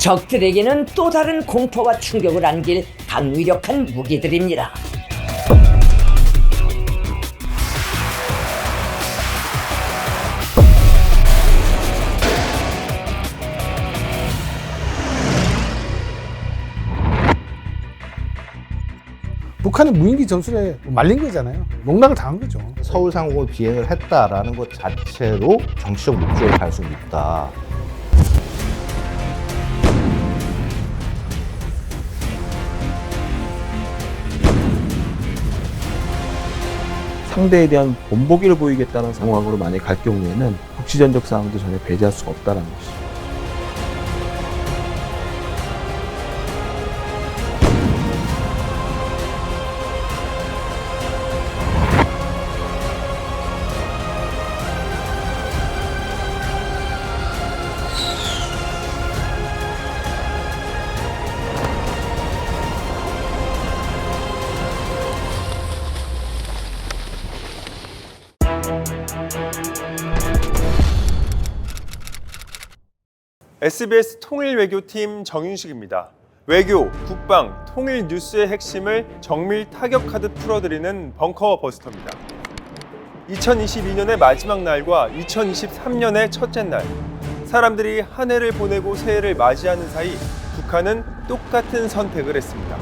적들에게는 또 다른 공포와 충격을 안길 강위력한 무기들입니다. 북한의 무인기 전술에 말린 거잖아요. 농락을 당한 거죠. 서울 상공을 비행을 했다라는 것 자체로 정치적 목적을 가능성이 있다. 상대에 대한 본보기를 보이겠다는 상황으로 만약에 갈 경우에는 국지전적 상황도 전혀 배제할 수가 없다는 것이죠. SBS 통일외교팀 정윤식입니다. 외교, 국방, 통일 뉴스의 핵심을 정밀 타격하듯 풀어드리는 벙커버스터입니다. 2022년의 마지막 날과 2023년의 첫째 날, 사람들이 한 해를 보내고 새해를 맞이하는 사이 북한은 똑같은 선택을 했습니다.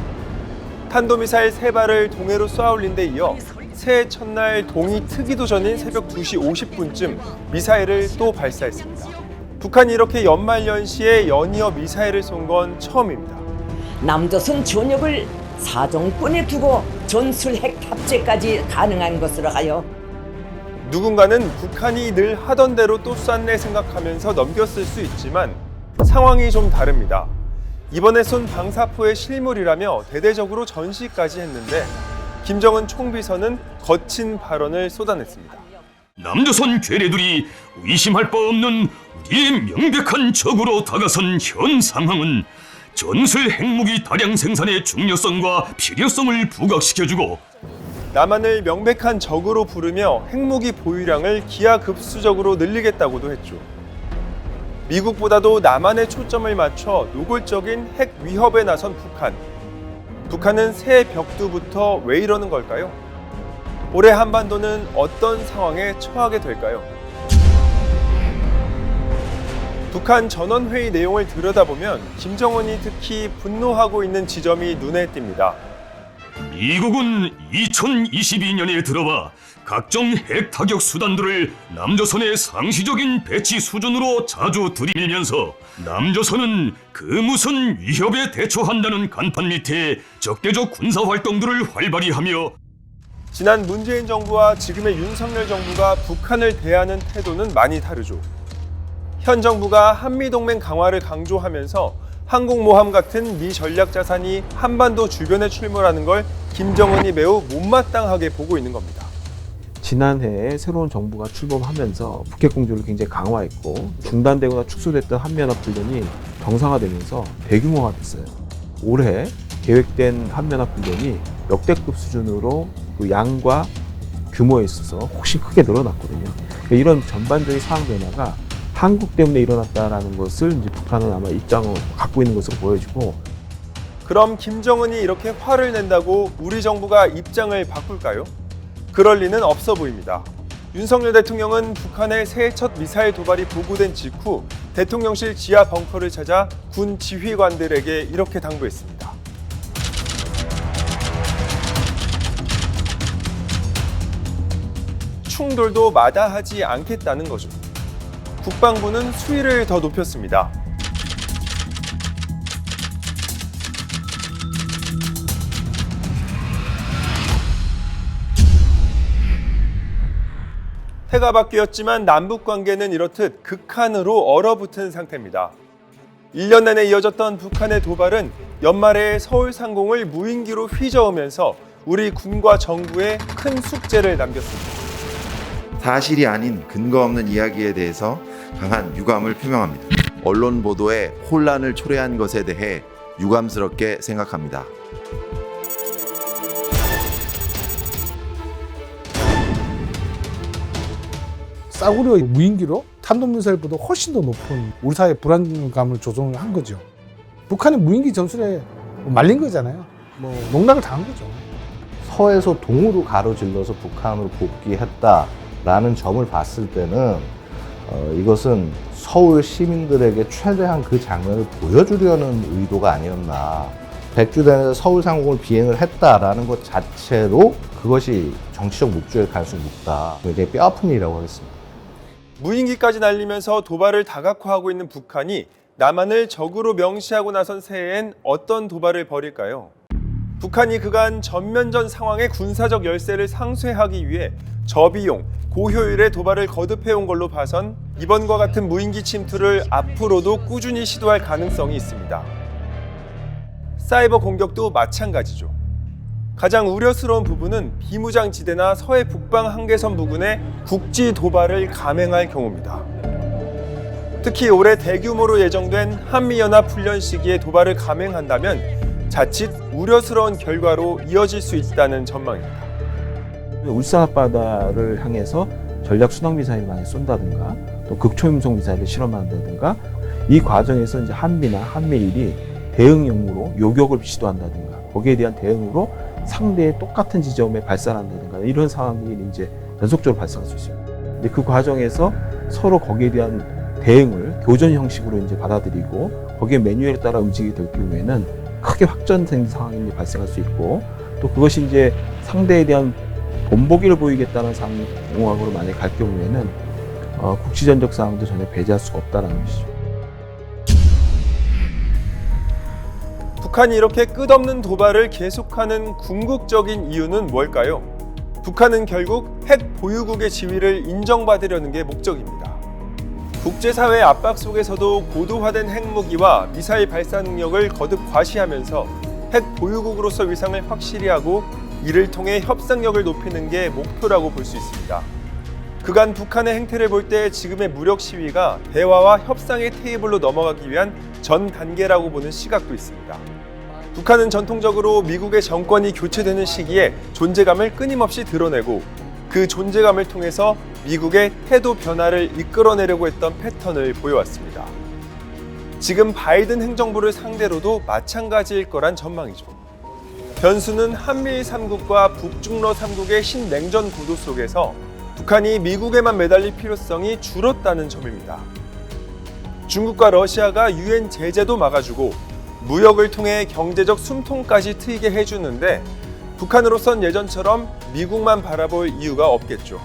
탄도미사일 3발을 동해로 쏘아올린 데 이어 새해 첫날 동이 트기도 전인 새벽 2시 50분쯤 미사일을 또 발사했습니다. 북한이 이렇게 연말연시에 연이어 미사일을 쏜 건 처음입니다. 남조선 전역을 사정권에 두고 전술 핵 탑재까지 가능한 것으로 하여 누군가는 북한이 늘 하던 대로 또 쐈네 생각하면서 넘겼을 수 있지만 상황이 좀 다릅니다. 이번에 쏜 방사포의 실물이라며 대대적으로 전시까지 했는데 김정은 총비서는 거친 발언을 쏟아냈습니다. 남조선 괴뢰들이 의심할 바 없는 우리의 명백한 적으로 다가선 현 상황은 전술 핵무기 다량 생산의 중요성과 필요성을 부각시켜주고 남한을 명백한 적으로 부르며 핵무기 보유량을 기하급수적으로 늘리겠다고도 했죠. 미국보다도 남한에 초점을 맞춰 노골적인 핵 위협에 나선 북한. 북한은 새해 벽두부터 왜 이러는 걸까요? 올해 한반도는 어떤 상황에 처하게 될까요? 북한 전원회의 내용을 들여다보면 김정은이 특히 분노하고 있는 지점이 눈에 띕니다. 미국은 2022년에 들어와 각종 핵 타격 수단들을 남조선의 상시적인 배치 수준으로 자주 들이밀면서 남조선은 그 무슨 위협에 대처한다는 간판 밑에 적대적 군사 활동들을 활발히 하며 지난 문재인 정부와 지금의 윤석열 정부가 북한을 대하는 태도는 많이 다르죠. 현 정부가 한미동맹 강화를 강조하면서 항공모함 같은 미 전략 자산이 한반도 주변에 출몰하는 걸 김정은이 매우 못마땅하게 보고 있는 겁니다. 지난해에 새로운 정부가 출범하면서 북핵 공조를 굉장히 강화했고 중단되거나 축소됐던 한미연합훈련이 정상화되면서 대규모가 됐어요. 올해 계획된 한미연합훈련이 역대급 수준으로 그 양과 규모에 있어서 훨씬 크게 늘어났거든요. 그러니까 이런 전반적인 상황 변화가 한국 때문에 일어났다는 것을 이제 북한은 아마 입장을 갖고 있는 것으로 보여지고. 그럼 김정은이 이렇게 화를 낸다고 우리 정부가 입장을 바꿀까요? 그럴 리는 없어 보입니다. 윤석열 대통령은 북한의 새해 첫 미사일 도발이 보고된 직후 대통령실 지하 벙커를 찾아 군 지휘관들에게 이렇게 당부했습니다. 충돌도 마다하지 않겠다는 거죠. 국방부는 수위를 더 높였습니다. 해가 바뀌었지만 남북 관계는 이렇듯 극한으로 얼어붙은 상태입니다. 1년 내내 이어졌던 북한의 도발은 연말에 서울 상공을 무인기로 휘저으면서 우리 군과 정부에 큰 숙제를 남겼습니다. 사실이 아닌 근거 없는 이야기에 대해서 강한 유감을 표명합니다. 언론 보도에 혼란을 초래한 것에 대해 유감스럽게 생각합니다. 싸구려 무인기로 탄도미사일보다 훨씬 더 높은 우리 사회의 불안감을 조성한 거죠. 북한의 무인기 전술에 말린 거잖아요. 뭐 농락을 당한 거죠. 서에서 동으로 가로질러서 북한으로 복귀했다라는 점을 봤을 때는 이것은 서울 시민들에게 최대한 그 장면을 보여주려는 의도가 아니었나. 백주단에서 서울 상공을 비행을 했다라는 것 자체로 그것이 정치적 목적일 가능성이 높다. 굉장히 뼈아픈 일이라고 하겠습니다. 무인기까지 날리면서 도발을 다각화하고 있는 북한이 남한을 적으로 명시하고 나선 새해엔 어떤 도발을 벌일까요? 북한이 그간 전면전 상황의 군사적 열세를 상쇄하기 위해 저비용, 고효율의 도발을 거듭해온 걸로 봐선 이번과 같은 무인기 침투를 앞으로도 꾸준히 시도할 가능성이 있습니다. 사이버 공격도 마찬가지죠. 가장 우려스러운 부분은 비무장지대나 서해 북방 한계선 부근에 국지 도발을 감행할 경우입니다. 특히 올해 대규모로 예정된 한미연합 훈련 시기에 도발을 감행한다면 자칫 우려스러운 결과로 이어질 수 있다는 전망입니다. 울산 앞바다를 향해서 전략 순항 미사일을 많이 쏜다든가 또 극초음속 미사일을 실험한다든가 이 과정에서 이제 한미나 한미일이 대응용으로 요격을 시도한다든가 거기에 대한 대응으로 상대의 똑같은 지점에 발사한다든가 이런 상황이 이제 연속적으로 발생할 수 있습니다. 근데 그 과정에서 서로 거기에 대한 대응을 교전 형식으로 이제 받아들이고 거기에 매뉴얼에 따라 움직이게 될 경우에는 크게 확전된 상황이 발생할 수 있고 또 그것이 이제 상대에 대한 본보기를 보이겠다는 상황으로 만약에 갈 경우에는 국지전적 상황도 전혀 배제할 수가 없다는 것이죠. 북한이 이렇게 끝없는 도발을 계속하는 궁극적인 이유는 뭘까요? 북한은 결국 핵 보유국의 지위를 인정받으려는 게 목적입니다. 국제사회의 압박 속에서도 고도화된 핵무기와 미사일 발사 능력을 거듭 과시하면서 핵 보유국으로서 위상을 확실히 하고 이를 통해 협상력을 높이는 게 목표라고 볼 수 있습니다. 그간 북한의 행태를 볼 때 지금의 무력 시위가 대화와 협상의 테이블로 넘어가기 위한 전 단계라고 보는 시각도 있습니다. 북한은 전통적으로 미국의 정권이 교체되는 시기에 존재감을 끊임없이 드러내고 그 존재감을 통해서 미국의 태도 변화를 이끌어내려고 했던 패턴을 보여왔습니다. 지금 바이든 행정부를 상대로도 마찬가지일 거란 전망이죠. 변수는 한미일 3국과 북중러 3국의 신냉전 구도 속에서 북한이 미국에만 매달릴 필요성이 줄었다는 점입니다. 중국과 러시아가 유엔 제재도 막아주고 무역을 통해 경제적 숨통까지 트이게 해주는데 북한으로선 예전처럼 미국만 바라볼 이유가 없겠죠.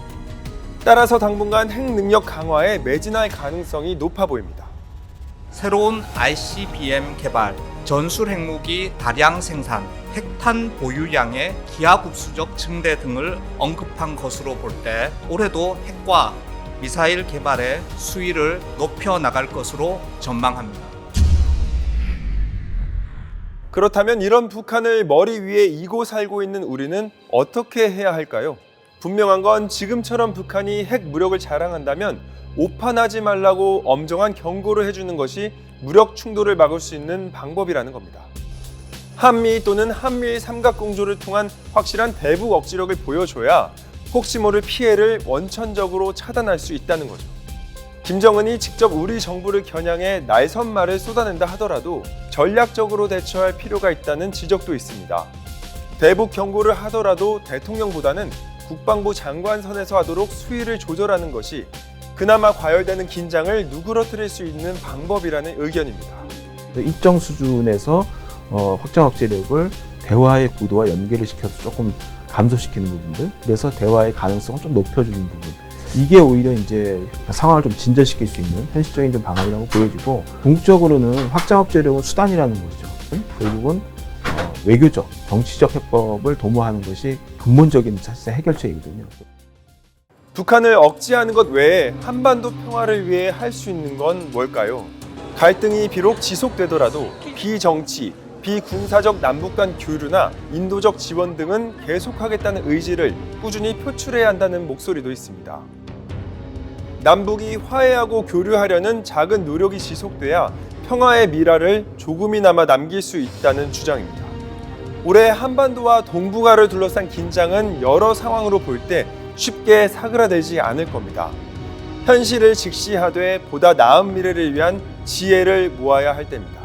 따라서 당분간 핵 능력 강화에 매진할 가능성이 높아 보입니다. 새로운 ICBM 개발, 전술 핵무기 다량 생산, 핵탄 보유량의 기하급수적 증대 등을 언급한 것으로 볼 때 올해도 핵과 미사일 개발의 수위를 높여 나갈 것으로 전망합니다. 그렇다면 이런 북한을 머리 위에 이고 살고 있는 우리는 어떻게 해야 할까요? 분명한 건 지금처럼 북한이 핵 무력을 자랑한다면 오판하지 말라고 엄정한 경고를 해주는 것이 무력 충돌을 막을 수 있는 방법이라는 겁니다. 한미 또는 한미일 삼각공조를 통한 확실한 대북 억지력을 보여줘야 혹시 모를 피해를 원천적으로 차단할 수 있다는 거죠. 김정은이 직접 우리 정부를 겨냥해 날선말을 쏟아낸다 하더라도 전략적으로 대처할 필요가 있다는 지적도 있습니다. 대북 경고를 하더라도 대통령보다는 국방부 장관 선에서 하도록 수위를 조절하는 것이 그나마 과열되는 긴장을 누그러뜨릴 수 있는 방법이라는 의견입니다. 일정 수준에서 확장 억제력을 대화의 구도와 연계를 시켜서 조금 감소시키는 부분들, 그래서 대화의 가능성을 좀 높여주는 부분, 이게 오히려 이제 상황을 좀 진전시킬 수 있는 현실적인 좀 방안이라고 보여지고, 궁극적으로는 확장 억제력은 수단이라는 것이죠. 결국은 외교적, 정치적 해법을 도모하는 것이 근본적인 사실상 해결책이거든요. 북한을 억제하는 것 외에 한반도 평화를 위해 할 수 있는 건 뭘까요? 갈등이 비록 지속되더라도 비정치, 비군사적 남북 간 교류나 인도적 지원 등은 계속하겠다는 의지를 꾸준히 표출해야 한다는 목소리도 있습니다. 남북이 화해하고 교류하려는 작은 노력이 지속돼야 평화의 미라를 조금이나마 남길 수 있다는 주장입니다. 올해 한반도와 동북아를 둘러싼 긴장은 여러 상황으로 볼 때 쉽게 사그라들지 않을 겁니다. 현실을 직시하되 보다 나은 미래를 위한 지혜를 모아야 할 때입니다.